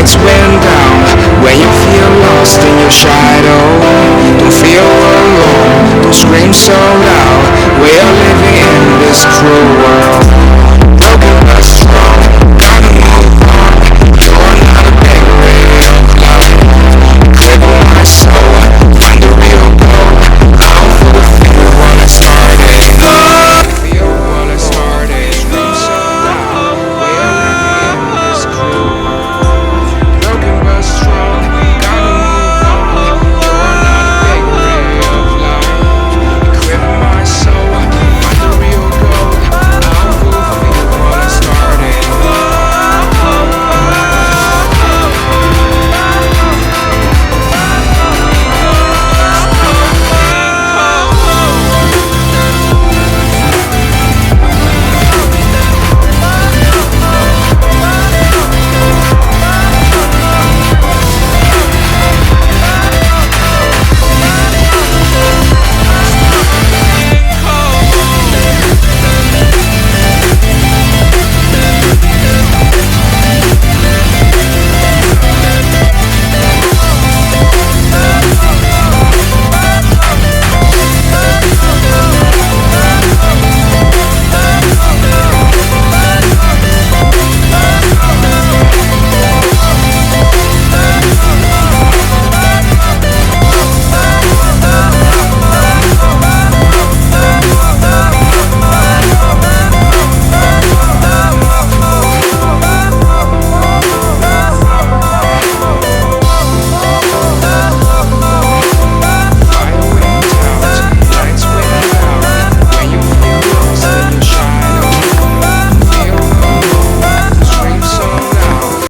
lights went down, when you feel lost in your shadow, don't feel alone, don't scream so loud. We are living in this cruel world.